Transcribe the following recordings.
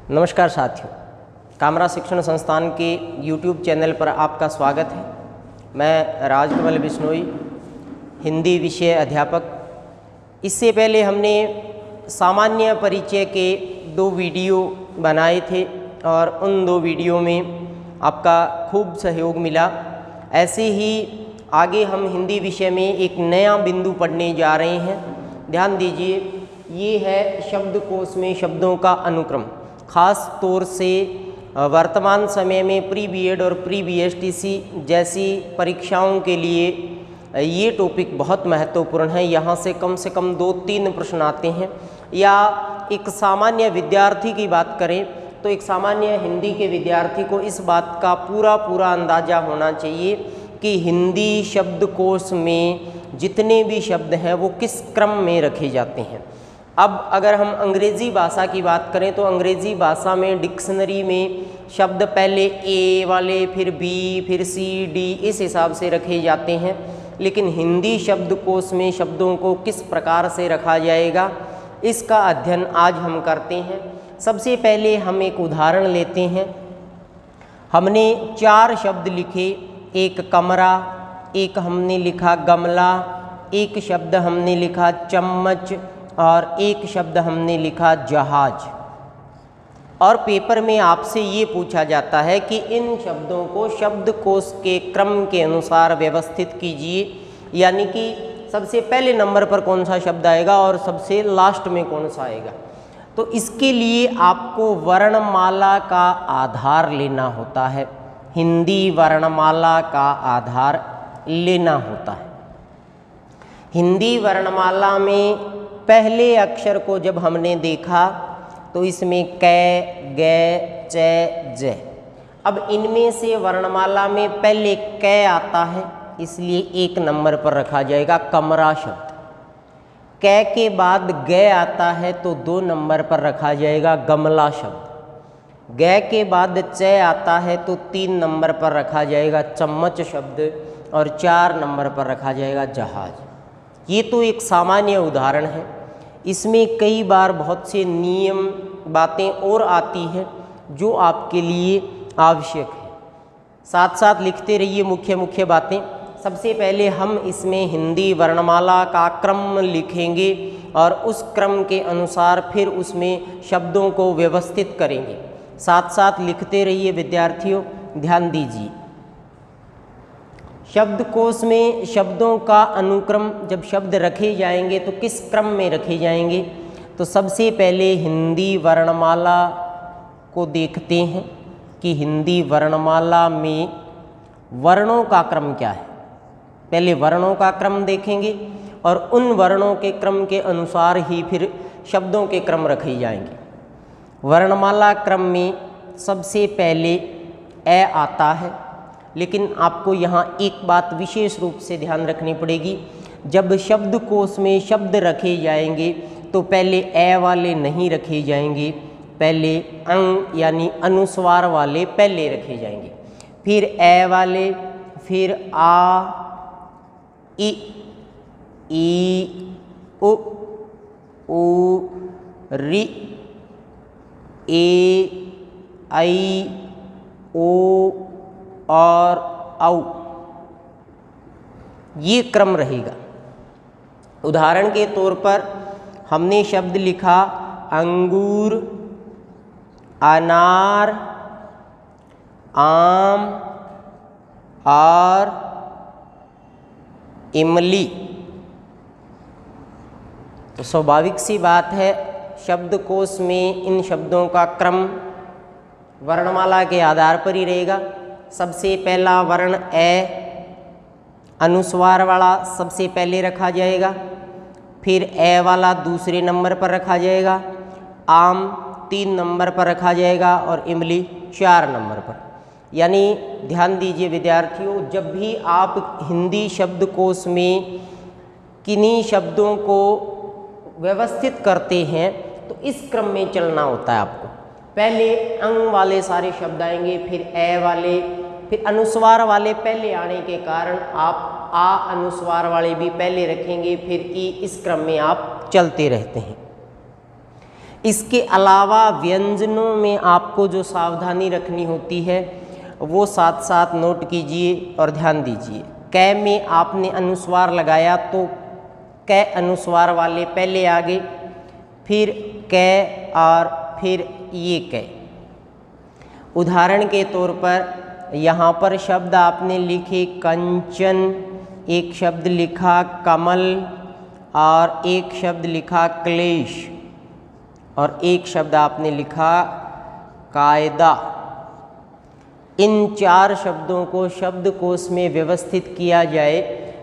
नमस्कार साथियों, कामरा शिक्षण संस्थान के YouTube चैनल पर आपका स्वागत है। मैं राजकमल बिश्नोई, हिंदी विषय अध्यापक। इससे पहले हमने सामान्य परिचय के 2 वीडियो बनाए थे और उन 2 वीडियो में आपका खूब सहयोग मिला। ऐसे ही आगे हम हिंदी विषय में एक नया बिंदु पढ़ने जा रहे हैं। ध्यान दीजिए, ये है शब्दकोश में शब्दों का अनुक्रम। ख़ास तौर से वर्तमान समय में प्री बीएड और प्री बीएसटीसी जैसी परीक्षाओं के लिए ये टॉपिक बहुत महत्वपूर्ण है। यहाँ से कम 2-3 प्रश्न आते हैं। या एक सामान्य विद्यार्थी की बात करें तो एक सामान्य हिंदी के विद्यार्थी को इस बात का पूरा अंदाज़ा होना चाहिए कि हिंदी शब्दकोश में जितने भी शब्द हैं वो किस क्रम में रखे जाते हैं। अब अगर हम अंग्रेज़ी भाषा की बात करें तो अंग्रेज़ी भाषा में डिक्शनरी में शब्द पहले ए वाले, फिर बी, फिर सी, डी, इस हिसाब से रखे जाते हैं। लेकिन हिंदी शब्दकोश में शब्दों को किस प्रकार से रखा जाएगा, इसका अध्ययन आज हम करते हैं। सबसे पहले हम एक उदाहरण लेते हैं। हमने 4 शब्द लिखे, एक कमरा, एक हमने लिखा गमला, एक शब्द हमने लिखा चम्मच और एक शब्द हमने लिखा जहाज। और पेपर में आपसे ये पूछा जाता है कि इन शब्दों को शब्दकोश के क्रम के अनुसार व्यवस्थित कीजिए, यानी कि सबसे पहले नंबर पर कौन सा शब्द आएगा और सबसे लास्ट में कौन सा आएगा। तो इसके लिए आपको वर्णमाला का आधार लेना होता है, हिंदी वर्णमाला का आधार लेना होता है। हिंदी वर्णमाला में पहले अक्षर को जब हमने देखा तो इसमें कै, गै, चै, जै। अब इनमें से वर्णमाला में पहले कै आता है, इसलिए 1 नंबर पर रखा जाएगा कमरा शब्द। कै के बाद गै आता है तो 2 नंबर पर रखा जाएगा गमला शब्द। गै के बाद चै आता है तो 3 नंबर पर रखा जाएगा चम्मच शब्द और 4 नंबर पर रखा जाएगा जहाज। ये तो एक सामान्य उदाहरण है। इसमें कई बार बहुत से नियम बातें और आती हैं जो आपके लिए आवश्यक है। साथ साथ लिखते रहिए मुख्य बातें। सबसे पहले हम इसमें हिंदी वर्णमाला का क्रम लिखेंगे और उस क्रम के अनुसार फिर उसमें शब्दों को व्यवस्थित करेंगे। साथ साथ लिखते रहिए विद्यार्थियों, ध्यान दीजिए। शब्दकोश में शब्दों का अनुक्रम, जब शब्द रखे जाएंगे तो किस क्रम में रखे जाएंगे। तो सबसे पहले हिंदी वर्णमाला को देखते हैं कि हिंदी वर्णमाला में वर्णों का क्रम क्या है। पहले वर्णों का क्रम देखेंगे और उन वर्णों के क्रम के अनुसार ही फिर शब्दों के क्रम रखे जाएंगे। वर्णमाला क्रम में सबसे पहले ए आता है, लेकिन आपको यहाँ एक बात विशेष रूप से ध्यान रखनी पड़ेगी। जब शब्दकोश में शब्द रखे जाएंगे तो पहले ए वाले नहीं रखे जाएंगे, पहले अंग यानी अनुस्वार वाले पहले रखे जाएंगे, फिर ए वाले, फिर आ, इ, ई, उ, रि, ए, ऐ, ओ और औ। ये क्रम रहेगा। उदाहरण के तौर पर हमने शब्द लिखा अंगूर, अनार, आम और इमली। तो स्वाभाविक सी बात है, शब्दकोश में इन शब्दों का क्रम वर्णमाला के आधार पर ही रहेगा। सबसे पहला वर्ण ए, अनुस्वार वाला सबसे पहले रखा जाएगा, फिर ए वाला दूसरे नंबर पर रखा जाएगा, आम 3 नंबर पर रखा जाएगा और इमली 4 नंबर पर। यानी ध्यान दीजिए विद्यार्थियों, जब भी आप हिंदी शब्दकोश में किन्हीं शब्दों को व्यवस्थित करते हैं तो इस क्रम में चलना होता है आपको। पहले अंग वाले सारे शब्द आएंगे, फिर ए वाले, फिर अनुस्वार वाले पहले आने के कारण आप आ अनुस्वार वाले भी पहले रखेंगे, फिर ई, इस क्रम में आप चलते रहते हैं। इसके अलावा व्यंजनों में आपको जो सावधानी रखनी होती है वो साथ साथ नोट कीजिए और ध्यान दीजिए। कै में आपने अनुस्वार लगाया तो कै अनुस्वार वाले पहले आगे, फिर कै और फिर ये कै। उदाहरण के तौर पर यहाँ पर शब्द आपने लिखे कंचन, एक शब्द लिखा कमल और एक शब्द लिखा क्लेश और एक शब्द आपने लिखा कायदा। इन 4 शब्दों को शब्दकोश में व्यवस्थित किया जाए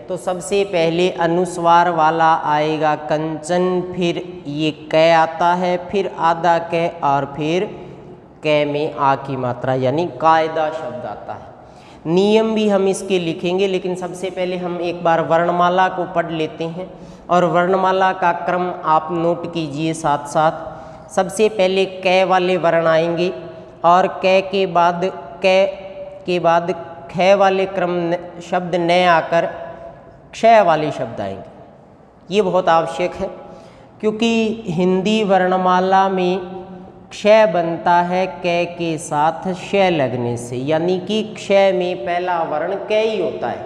तो सबसे पहले अनुस्वार वाला आएगा कंचन, फिर ये कै आता है, फिर आधा कै और फिर कै में आ की मात्रा यानी कायदा शब्द आता है। नियम भी हम इसके लिखेंगे, लेकिन सबसे पहले हम एक बार वर्णमाला को पढ़ लेते हैं और वर्णमाला का क्रम आप नोट कीजिए साथ साथ। सबसे पहले कै वाले वर्ण आएंगे और कै के बाद ख वाले क्रम शब्द न आकर क्षय वाले शब्द आएंगे। ये बहुत आवश्यक है क्योंकि हिंदी वर्णमाला में क्षय बनता है कै के साथ श लगने से, यानी कि क्षय में पहला वर्ण कै ही होता है।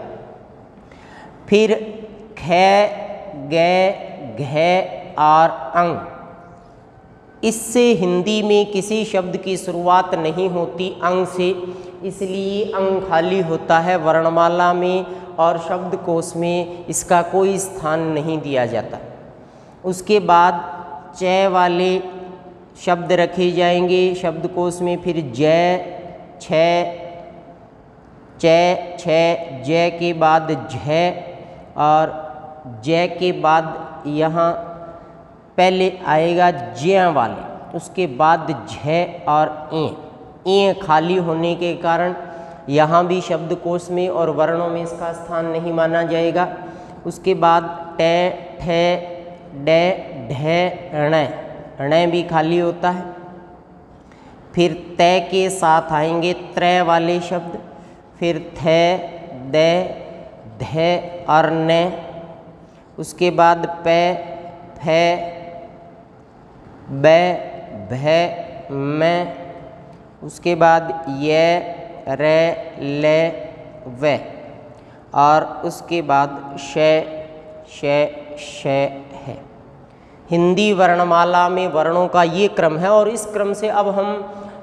फिर ख, ग, घ और अंग, इससे हिंदी में किसी शब्द की शुरुआत नहीं होती अंग से, इसलिए अंग खाली होता है वर्णमाला में और शब्दकोश में इसका कोई स्थान नहीं दिया जाता। उसके बाद च वाले शब्द रखे जाएंगे शब्दकोश में, फिर जय, छ, च, छ, जय के बाद झ और जय के बाद यहाँ पहले आएगा ज्य वाले, उसके बाद झ और ए खाली होने के कारण यहाँ भी शब्दकोश में और वर्णों में इसका स्थान नहीं माना जाएगा। उसके बाद ट, ठ, ड, ढ, ण भी खाली होता है। फिर तय के साथ आएंगे त्रय वाले शब्द, फिर थ, द, ध और न। उसके बाद प, फ, ब, भ, म। उसके बाद य, र, ल, व और उसके बाद श, श, श है। हिंदी वर्णमाला में वर्णों का ये क्रम है और इस क्रम से अब हम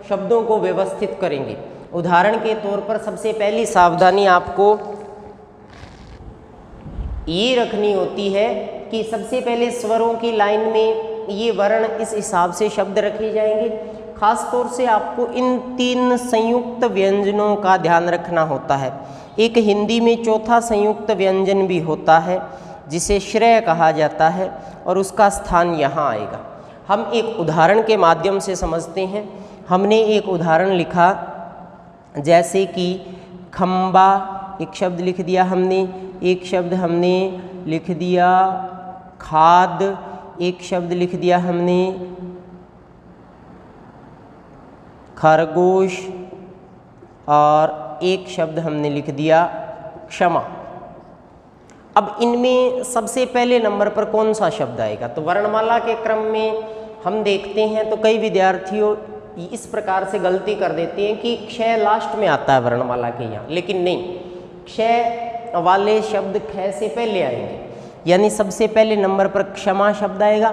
शब्दों को व्यवस्थित करेंगे। उदाहरण के तौर पर सबसे पहली सावधानी आपको ये रखनी होती है कि सबसे पहले स्वरों की लाइन में ये वर्ण इस हिसाब से शब्द रखे जाएंगे। खास तौर से आपको इन 3 संयुक्त व्यंजनों का ध्यान रखना होता है। एक हिंदी में चौथा संयुक्त व्यंजन भी होता है जिसे श्रेय कहा जाता है और उसका स्थान यहाँ आएगा। हम एक उदाहरण के माध्यम से समझते हैं। हमने एक उदाहरण लिखा जैसे कि खंबा, एक शब्द लिख दिया हमने, एक शब्द हमने लिख दिया खाद, एक शब्द लिख दिया हमने खरगोश और एक शब्द हमने लिख दिया क्षमा। अब इनमें सबसे पहले नंबर पर कौन सा शब्द आएगा? तो वर्णमाला के क्रम में हम देखते हैं तो कई विद्यार्थियों इस प्रकार से गलती कर देते हैं कि क्षय लास्ट में आता है वर्णमाला के यहाँ, लेकिन नहीं, क्षय वाले शब्द ख से पहले आएंगे। यानी सबसे पहले नंबर पर क्षमा शब्द आएगा।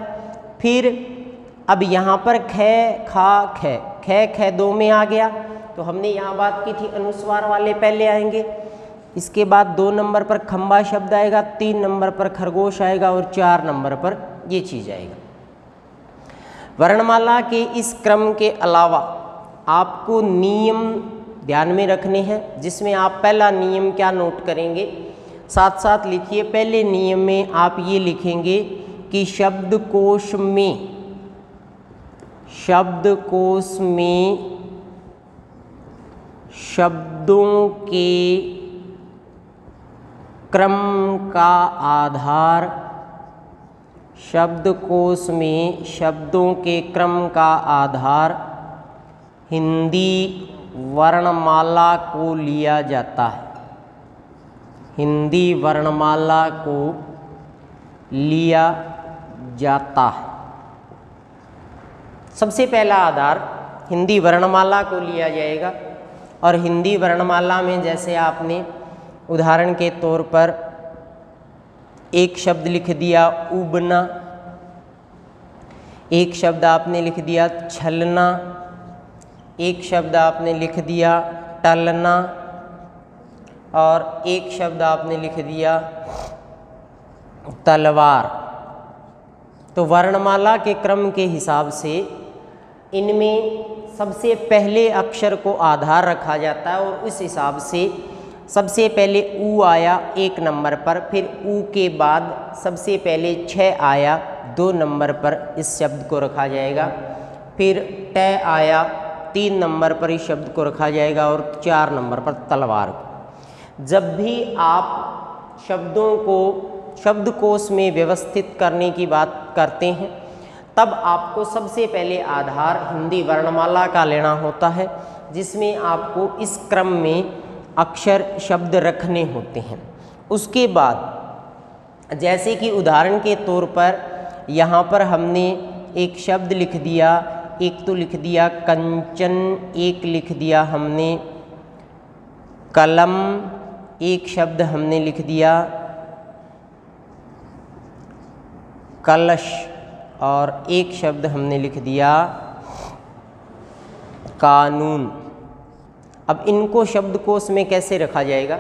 फिर अब यहाँ पर ख, खा, ख 2 में आ गया तो हमने यहाँ बात की थी अनुस्वार वाले पहले आएंगे। इसके बाद 2 नंबर पर खंबा शब्द आएगा, 3 नंबर पर खरगोश आएगा और 4 नंबर पर ये चीज़ आएगा। वर्णमाला के इस क्रम के अलावा आपको नियम ध्यान में रखने हैं, जिसमें आप पहला नियम क्या नोट करेंगे, साथ साथ लिखिए। पहले नियम में आप ये लिखेंगे कि शब्दकोश में शब्दों के क्रम का आधार, शब्दकोश में शब्दों के क्रम का आधार हिंदी वर्णमाला को लिया जाता है। हिंदी वर्णमाला को लिया जाता है। सबसे पहला आधार हिंदी वर्णमाला को लिया जाएगा और हिंदी वर्णमाला में जैसे आपने उदाहरण के तौर पर एक शब्द लिख दिया उबना, एक शब्द आपने लिख दिया छलना, एक शब्द आपने लिख दिया टलना और एक शब्द आपने लिख दिया तलवार। तो वर्णमाला के क्रम के हिसाब से इनमें सबसे पहले अक्षर को आधार रखा जाता है और उस हिसाब से सबसे पहले ऊ आया 1 नंबर पर, फिर ऊ के बाद सबसे पहले 6 आया 2 नंबर पर इस शब्द को रखा जाएगा, फिर ट आया 3 नंबर पर इस शब्द को रखा जाएगा और 4 नंबर पर तलवार को। जब भी आप शब्दों को शब्दकोश में व्यवस्थित करने की बात करते हैं तब आपको सबसे पहले आधार हिंदी वर्णमाला का लेना होता है, जिसमें आपको इस क्रम में अक्षर शब्द रखने होते हैं। उसके बाद जैसे कि उदाहरण के तौर पर यहाँ पर हमने एक शब्द लिख दिया, एक तो लिख दिया कंचन, एक लिख दिया हमने कलम, एक शब्द हमने लिख दिया कलश और एक शब्द हमने लिख दिया कानून। अब इनको शब्दकोश में कैसे रखा जाएगा,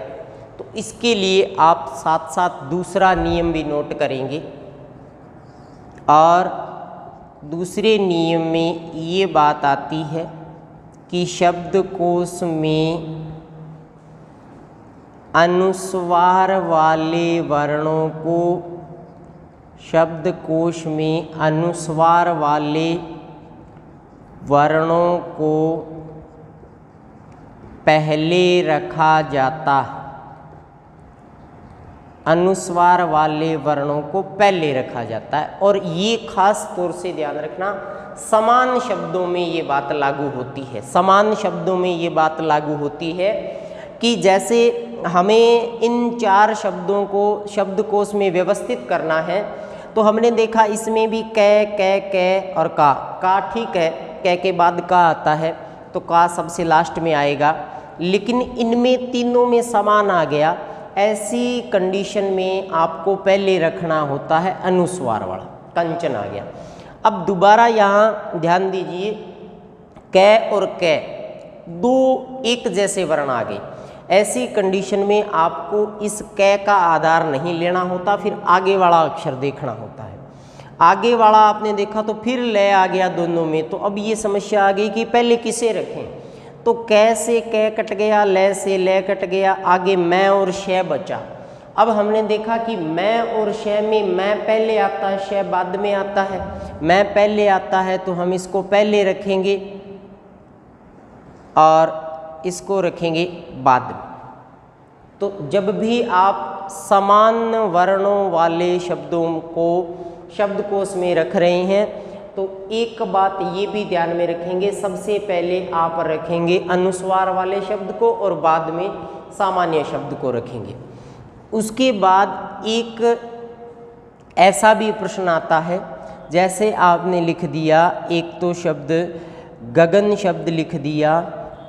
तो इसके लिए आप साथ साथ दूसरा नियम भी नोट करेंगे और दूसरे नियम में ये बात आती है कि शब्दकोश में अनुस्वार वाले वर्णों को शब्दकोश में अनुस्वार वाले वर्णों को पहले रखा जाता है। अनुस्वार वाले वर्णों को पहले रखा जाता है और ये खास तौर से ध्यान रखना, समान शब्दों में ये बात लागू होती है। समान शब्दों में ये बात लागू होती है कि जैसे हमें इन 4 शब्दों को शब्दकोश में व्यवस्थित करना है, तो हमने देखा इसमें भी कै और का ठीक है, कै के बाद का आता है तो का सबसे लास्ट में आएगा, लेकिन इनमें तीनों में समान आ गया। ऐसी कंडीशन में आपको पहले रखना होता है अनुस्वार वाला, कंचन आ गया। अब दोबारा यहाँ ध्यान दीजिए, कै और कै 2 एक जैसे वर्ण आ गए। ऐसी कंडीशन में आपको इस कै का आधार नहीं लेना होता, फिर आगे वाला अक्षर देखना होता है। आगे वाला आपने देखा तो फिर ले आ गया दोनों में, तो अब ये समस्या आ गई कि पहले किसे रखें। तो कै से कै कट गया, ले से ले कट गया, आगे मैं और शय बचा। अब हमने देखा कि मैं और शय में मैं पहले आता है, शय बाद में आता है। मैं पहले आता है तो हम इसको पहले रखेंगे और इसको रखेंगे बाद में। तो जब भी आप समान वर्णों वाले शब्दों को शब्दकोश में रख रहे हैं तो एक बात ये भी ध्यान में रखेंगे, सबसे पहले आप रखेंगे अनुस्वार वाले शब्द को और बाद में सामान्य शब्द को रखेंगे। उसके बाद एक ऐसा भी प्रश्न आता है, जैसे आपने लिख दिया एक तो शब्द गगन शब्द लिख दिया,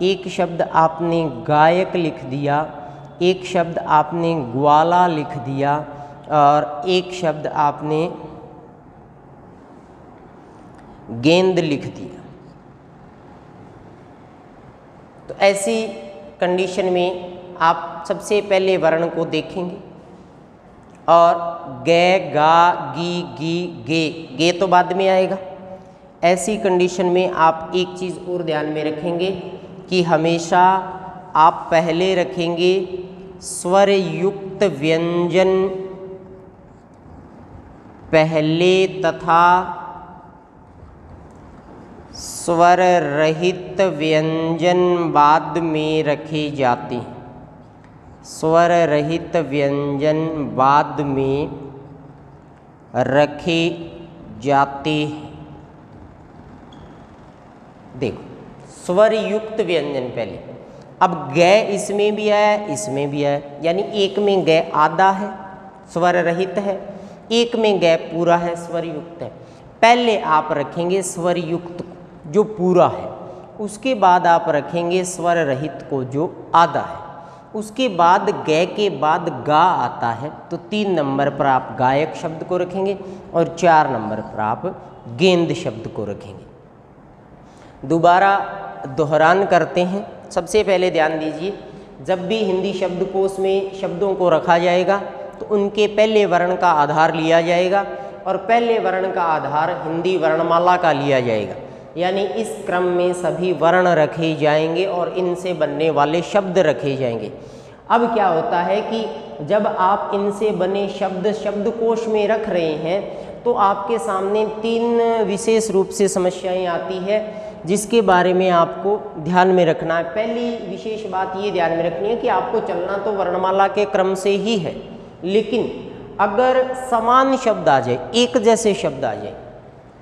एक शब्द आपने गायक लिख दिया, एक शब्द आपने ग्वाला लिख दिया और एक शब्द आपने गेंद लिख दिया। तो ऐसी कंडीशन में आप सबसे पहले वर्ण को देखेंगे और गे, गा, गी, गी, गे तो बाद में आएगा। ऐसी कंडीशन में आप एक चीज़ और ध्यान में रखेंगे कि हमेशा आप पहले रखेंगे स्वर युक्त व्यंजन पहले तथा स्वर रहित व्यंजन बाद में रखे जाते हैं। स्वर रहित व्यंजन बाद में रखे जाते हैं। देखो, स्वर युक्त व्यंजन पहले। अब ग इसमें भी है, इसमें भी है, यानी एक में ग आधा है, स्वर रहित है, एक में ग पूरा है, स्वर युक्त है। पहले आप रखेंगे स्वर युक्त को, जो पूरा है। उसके बाद आप रखेंगे स्वर रहित को जो आधा है। उसके बाद ग के बाद गा आता है, तो 3 नंबर पर आप गायक शब्द को रखेंगे और 4 नंबर पर आप गेंद शब्द को रखेंगे। दोबारा दोहरान करते हैं। सबसे पहले ध्यान दीजिए, जब भी हिंदी शब्दकोश में शब्दों को रखा जाएगा तो उनके पहले वर्ण का आधार लिया जाएगा और पहले वर्ण का आधार हिंदी वर्णमाला का लिया जाएगा, यानी इस क्रम में सभी वर्ण रखे जाएंगे और इनसे बनने वाले शब्द रखे जाएंगे। अब क्या होता है कि जब आप इनसे बने शब्द शब्दकोश में रख रहे हैं तो आपके सामने 3 विशेष रूप से समस्याएं आती है, जिसके बारे में आपको ध्यान में रखना है। पहली विशेष बात ये ध्यान में रखनी है कि आपको चलना तो वर्णमाला के क्रम से ही है, लेकिन अगर समान शब्द आ जाए, एक जैसे शब्द आ जाए,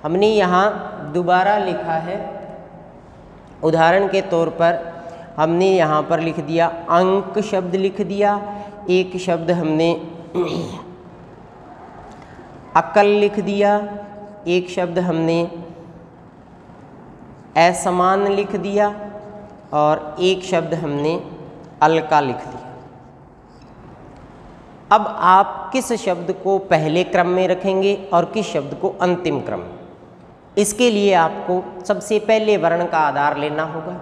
हमने यहाँ दोबारा लिखा है, उदाहरण के तौर पर हमने यहाँ पर लिख दिया अंक शब्द लिख दिया, एक शब्द हमने अकल लिख दिया, एक शब्द हमने असमान लिख दिया और एक शब्द हमने अलका लिख दिया। अब आप किस शब्द को पहले क्रम में रखेंगे और किस शब्द को अंतिम क्रम में, इसके लिए आपको सबसे पहले वर्ण का आधार लेना होगा।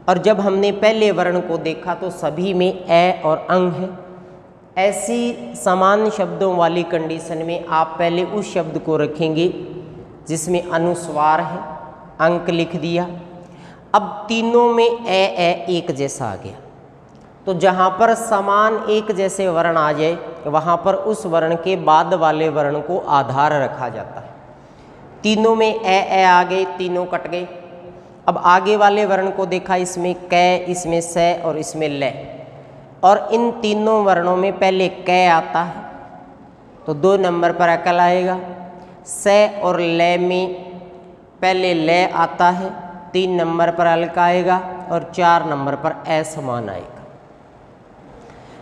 और जब हमने पहले वर्ण को देखा तो सभी में ए और अंग है। ऐसी समान शब्दों वाली कंडीशन में आप पहले उस शब्द को रखेंगे जिसमें अनुस्वार है, अंक लिख दिया। अब तीनों में ए एक जैसा आ गया, तो जहाँ पर समान एक जैसे वर्ण आ जाए वहाँ पर उस वर्ण के बाद वाले वर्ण को आधार रखा जाता है। तीनों में ए आ गए, तीनों कट गए। अब आगे वाले वर्ण को देखा, इसमें कै, इसमें से और इसमें ले, और इन तीनों वर्णों में पहले कै आता है तो 2 नंबर पर अकल आएगा। से और ले में पहले ले आता है, 3 नंबर पर अलका आएगा और 4 नंबर पर असमान आएगा।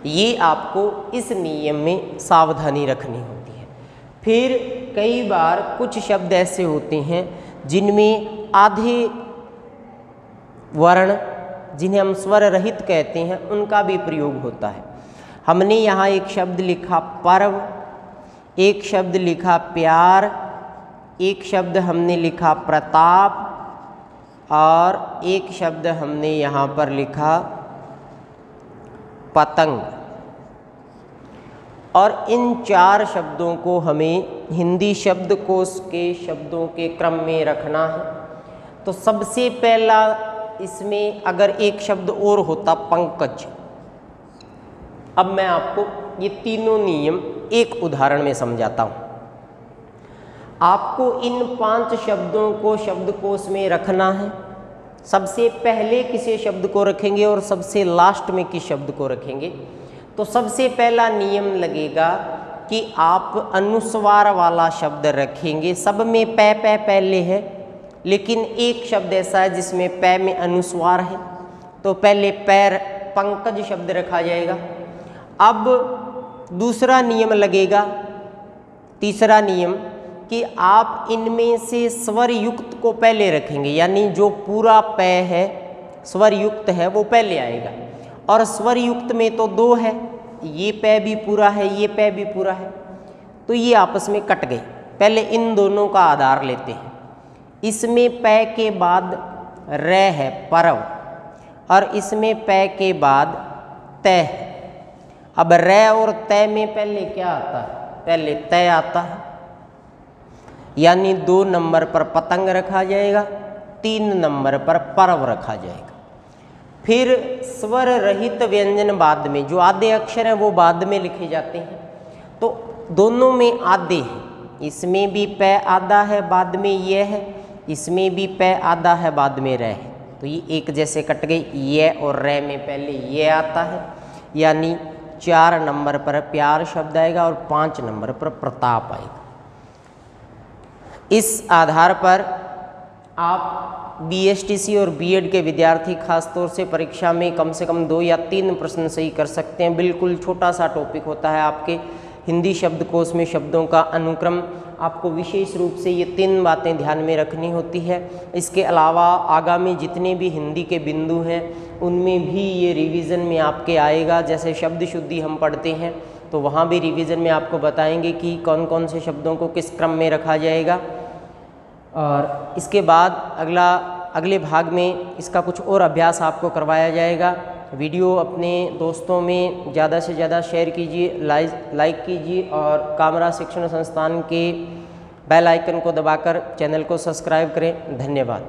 ये आपको इस नियम में सावधानी रखनी होती है। फिर कई बार कुछ शब्द ऐसे होते हैं जिनमें आधे वर्ण, जिन्हें हम स्वर रहित कहते हैं, उनका भी प्रयोग होता है। हमने यहाँ एक शब्द लिखा पर्व, एक शब्द लिखा प्यार, एक शब्द हमने लिखा प्रताप और एक शब्द हमने यहाँ पर लिखा पतंग। और इन 4 शब्दों को हमें हिंदी शब्दकोश के शब्दों के क्रम में रखना है। तो सबसे पहला इसमें अगर एक शब्द और होता पंकज। अब मैं आपको ये तीनों नियम एक उदाहरण में समझाता हूँ। आपको इन 5 शब्दों को शब्दकोश में रखना है। सबसे पहले किसी शब्द को रखेंगे और सबसे लास्ट में किस शब्द को रखेंगे। तो सबसे पहला नियम लगेगा कि आप अनुस्वार वाला शब्द रखेंगे। सब में पै पहले है, लेकिन एक शब्द ऐसा है जिसमें पै में अनुस्वार है, तो पहले पैर पंकज शब्द रखा जाएगा। अब दूसरा नियम लगेगा, तीसरा नियम, कि आप इनमें से स्वर युक्त को पहले रखेंगे, यानी जो पूरा पै है स्वर युक्त है वो पहले आएगा। और स्वर युक्त में तो 2 है, ये पै भी पूरा है, ये पै भी पूरा है, तो ये आपस में कट गए। पहले इन दोनों का आधार लेते हैं। इसमें पै के बाद रे है परव, और इसमें पै के बाद तय है। अब रे और तय में पहले क्या आता है? पहले तय आता है, यानी 2 नंबर पर पतंग रखा जाएगा, 3 नंबर पर परव रखा जाएगा। फिर स्वर रहित व्यंजन बाद में, जो आधे अक्षर हैं वो बाद में लिखे जाते हैं, तो दोनों में आधे हैं। इसमें भी पै आधा है, बाद में ये है, इसमें भी पै आधा है, बाद में रे है, तो ये एक जैसे कट गई। ये और रे में पहले ये आता है, यानी 4 नंबर पर प्यार शब्द आएगा और 5 नंबर पर प्रताप आएगा। इस आधार पर आप BSTC और B.Ed के विद्यार्थी खास तौर से परीक्षा में कम से कम 2 या 3 प्रश्न सही कर सकते हैं। बिल्कुल छोटा सा टॉपिक होता है आपके, हिंदी शब्दकोश में शब्दों का अनुक्रम, आपको विशेष रूप से ये 3 बातें ध्यान में रखनी होती है। इसके अलावा आगामी जितने भी हिंदी के बिंदु हैं उनमें भी ये रिवीजन में आपके आएगा। जैसे शब्द शुद्धि हम पढ़ते हैं तो वहाँ भी रिवीजन में आपको बताएंगे कि कौन कौन से शब्दों को किस क्रम में रखा जाएगा। और इसके बाद अगले भाग में इसका कुछ और अभ्यास आपको करवाया जाएगा। वीडियो अपने दोस्तों में ज़्यादा से ज़्यादा शेयर कीजिए, लाइक कीजिए और कामरा शिक्षण संस्थान के बेल आइकन को दबाकर चैनल को सब्सक्राइब करें। धन्यवाद।